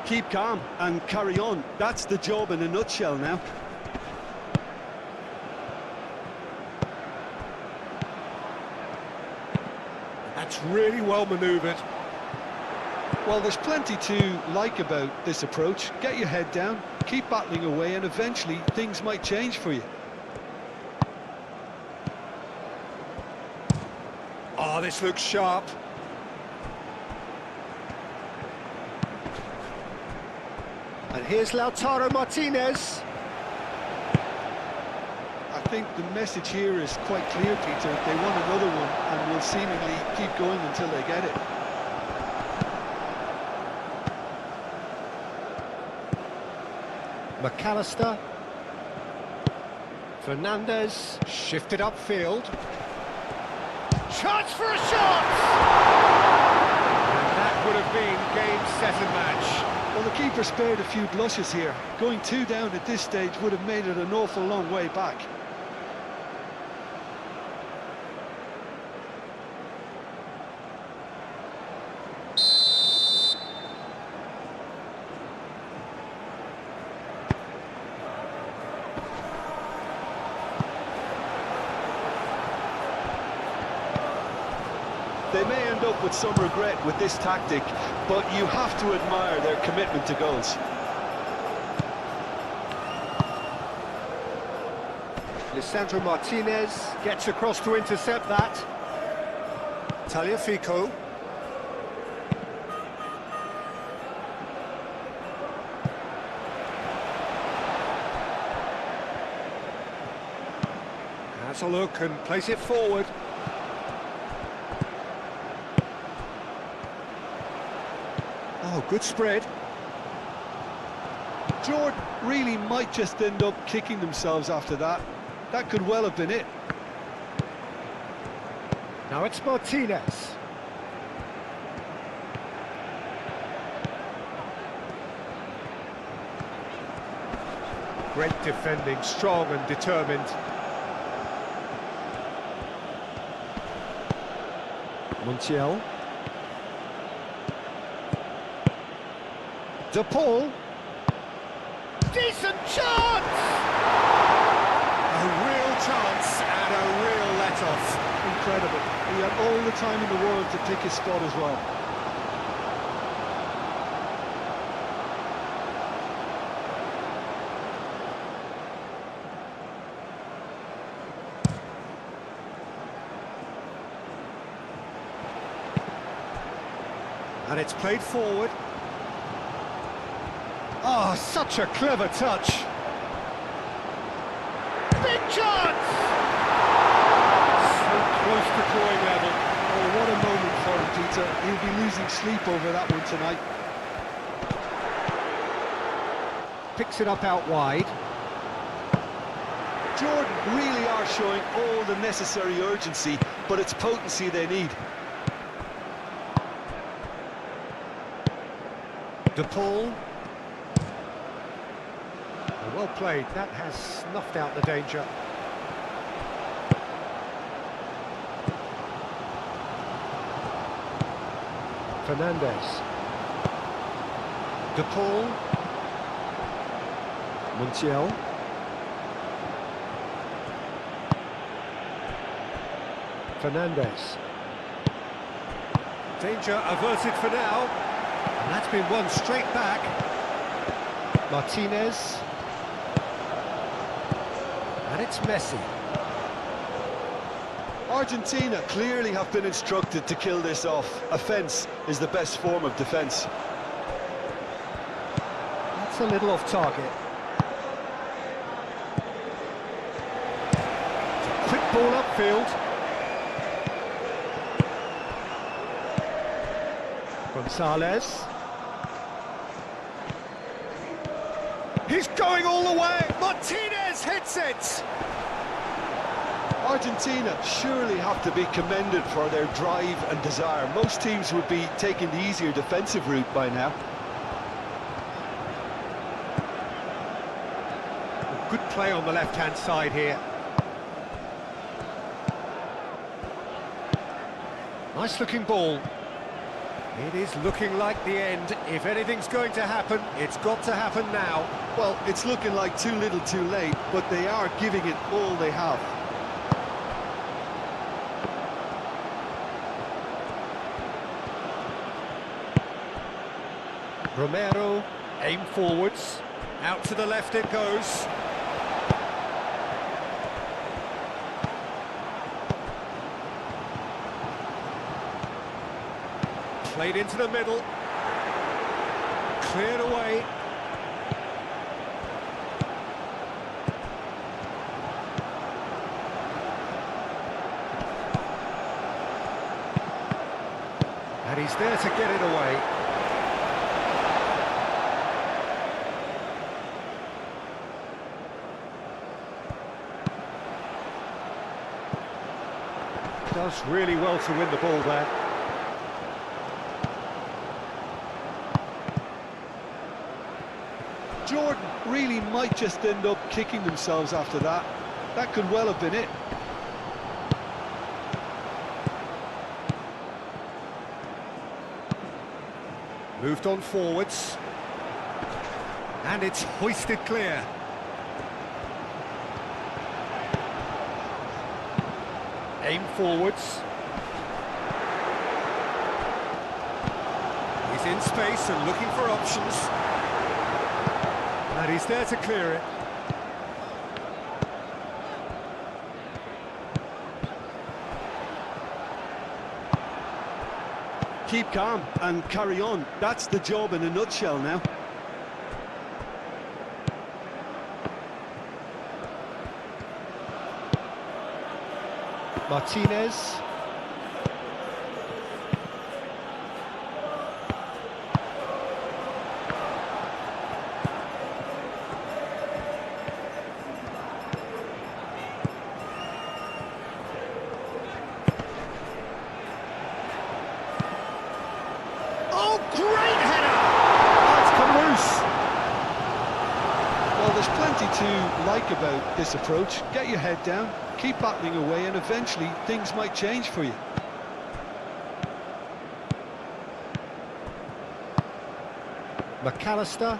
Keep calm and carry on. That's the job in a nutshell now. That's really well manoeuvred. Well, there's plenty to like about this approach. Get your head down, keep battling away, and eventually things might change for you. Oh, this looks sharp. And here's Lautaro Martinez. I think the message here is quite clear, Peter. They want another one and will seemingly keep going until they get it. McAllister. Fernandez. Shifted upfield. Chance for a shot! And that would have been game, set and match. Well, the keeper spared a few blushes here. Going 2 down at this stage would have made it an awful long way back. They may end up with some regret with this tactic, but you have to admire their commitment to goals. Lisandro Martinez gets across to intercept that. Tagliafico. Has a look and plays it forward. Oh, good spread. Jordan really might just end up kicking themselves after that. That could well have been it. Now it's Martinez. Great defending, strong and determined. Montiel. De Paul. Decent chance! A real chance and a real let-off. Incredible. He had all the time in the world to pick his spot as well. And it's played forward. Oh, such a clever touch. Big chance! So close to drawing level. Oh, what a moment for him, Peter. He'll be losing sleep over that one tonight. Picks it up out wide. Jordan really are showing all the necessary urgency, but it's potency they need. De Paul. Well played, that has snuffed out the danger. Fernandez. De Paul. Montiel. Fernandez. Danger averted for now. And that's been won straight back. Martinez. And it's Messi. Argentina clearly have been instructed to kill this off. Offence is the best form of defence. That's a little off target. It's a quick ball upfield. Gonzalez. He's going all the way. Martinez hits it. Argentina surely have to be commended for their drive and desire. Most teams would be taking the easier defensive route by now. Good play on the left-hand side here. Nice looking ball. It is looking like the end. If anything's going to happen, it's got to happen now. Well, it's looking like too little too late, but they are giving it all they have. Romero, aim forwards. Out to the left it goes. Played into the middle. Cleared away. And he's there to get it away. Does really well to win the ball there. Jordan really might just end up kicking themselves after that. That could well have been it. Moved on forwards. And it's hoisted clear. Aim forwards. He's in space and looking for options. And he's there to clear it. Keep calm and carry on. That's the job in a nutshell now. Martinez. Oh, great header! That's come loose. Well, there's plenty to like about this approach. Get your head down, keep battling away, and eventually things might change for you. McAllister.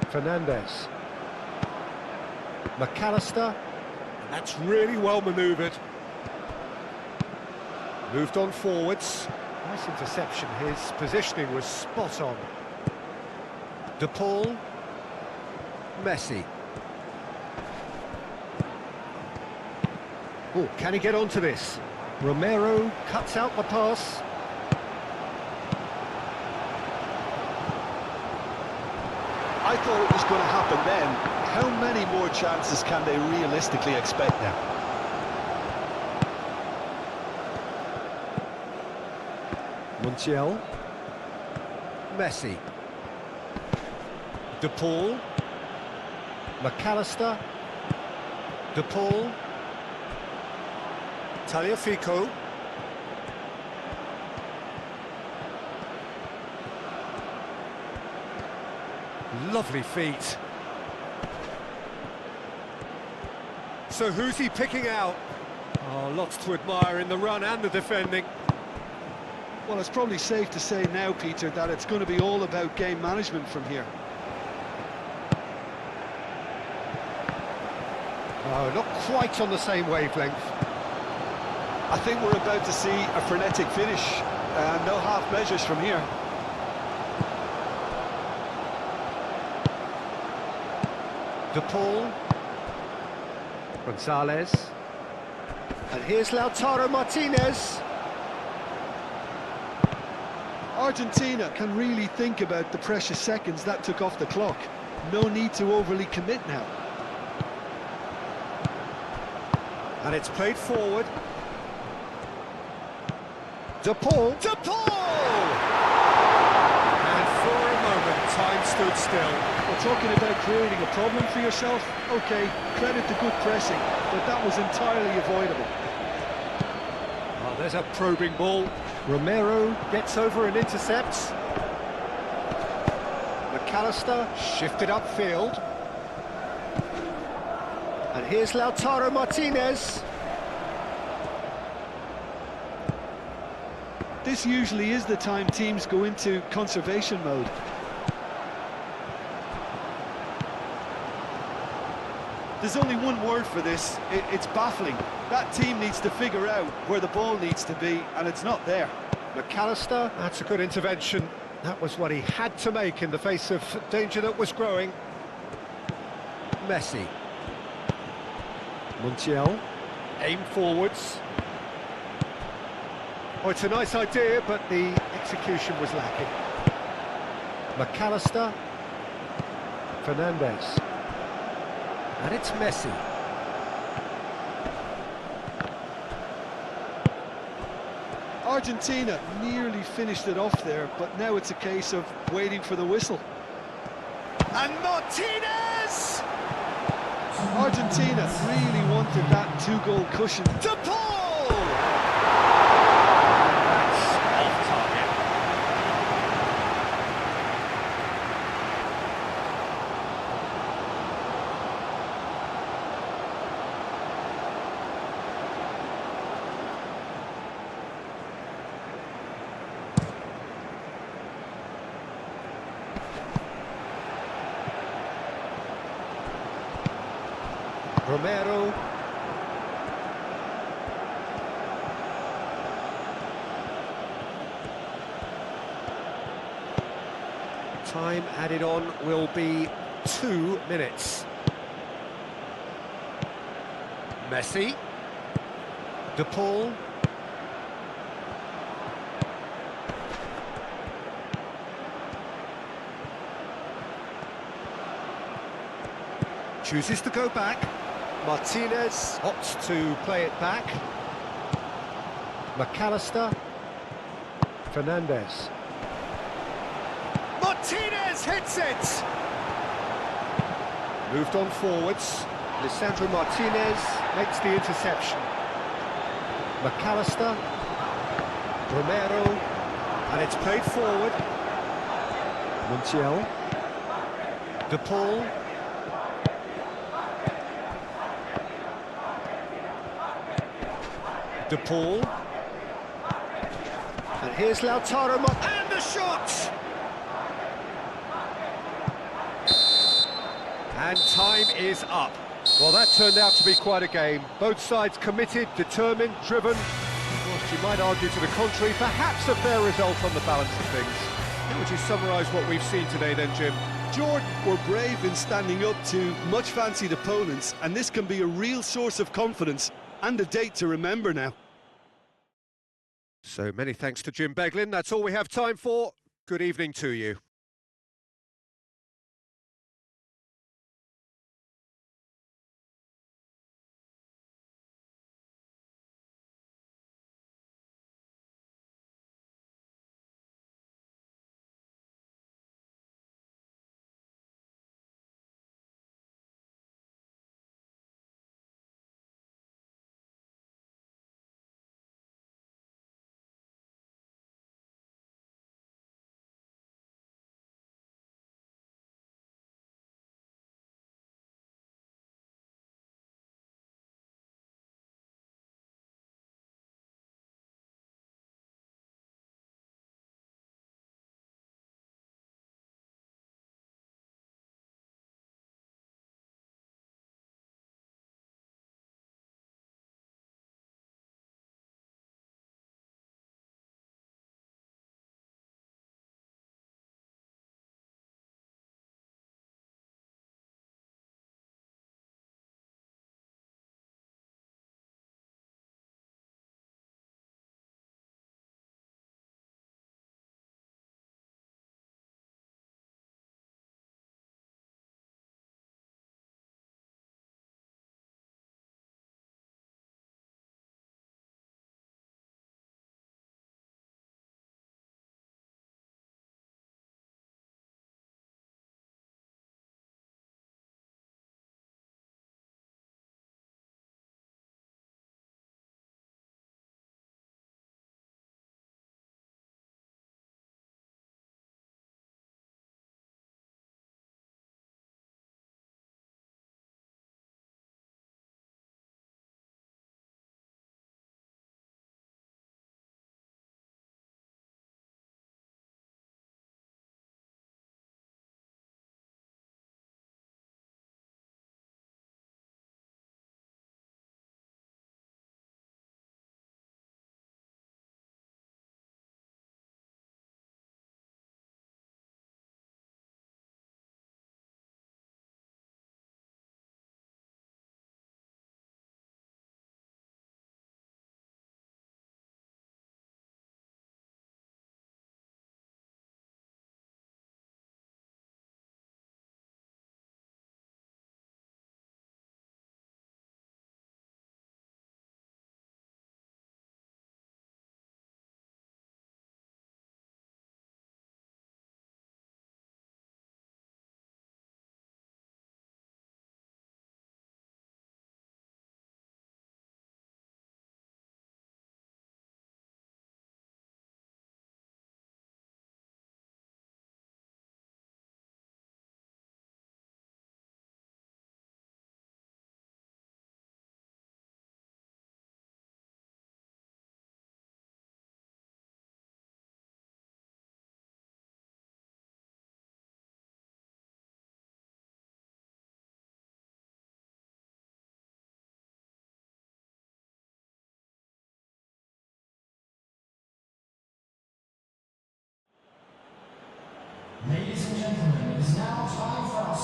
Fernandez. McAllister. And that's really well manoeuvred. Moved on forwards. Nice interception. His positioning was spot on. De Paul. Messi. Oh, can he get onto this? Romero cuts out the pass. I thought it was going to happen then. How many more chances can they realistically expect now? Montiel. Messi. De Paul. McAllister. De Paul. Tagliafico. Lovely feet. So who's he picking out? Oh, lots to admire in the run and the defending. Well, it's probably safe to say now, Peter, that it's going to be all about game management from here. Oh, not quite on the same wavelength. I think we're about to see a frenetic finish, and no half measures from here. De Paul. Gonzalez. And here's Lautaro Martinez. Argentina can really think about the precious seconds that took off the clock. No need to overly commit now. And it's played forward. De Paul. De Paul! And for a moment, time stood still. We're talking about creating a problem for yourself. Okay, credit to good pressing, but that was entirely avoidable. Oh, there's a probing ball. Romero gets over and intercepts. McAllister shifted upfield. And here's Lautaro Martinez. This usually is the time teams go into conservation mode. There's only one word for this, it's baffling. That team needs to figure out where the ball needs to be, and it's not there. McAllister, that's a good intervention. That was what he had to make in the face of danger that was growing. Messi. Montiel. Aim forwards. Oh, it's a nice idea, but the execution was lacking. McAllister. Fernandez. And it's Messi. Argentina nearly finished it off there, but now it's a case of waiting for the whistle. And Martinez! Argentina really wanted that two-goal cushion. De Paul! That's off target. Romero. Time added on will be 2 minutes. Messi. De Paul. Chooses to go back. Martinez opts to play it back. McAllister. Fernandez. Martinez hits it! Moved on forwards. Lisandro Martinez makes the interception. McAllister. Romero. And it's played forward. Montiel. De Paul. De Paul. And here's Lautaro and the shot! And time is up. Well, that turned out to be quite a game. Both sides committed, determined, driven. Of course, you might argue to the contrary, perhaps a fair result on the balance of things. How would you summarise what we've seen today then, Jim? Jordan were brave in standing up to much-fancied opponents, and this can be a real source of confidence and a date to remember now. So many thanks to Jim Beglin. That's all we have time for. Good evening to you. Ladies and gentlemen, it is now time for our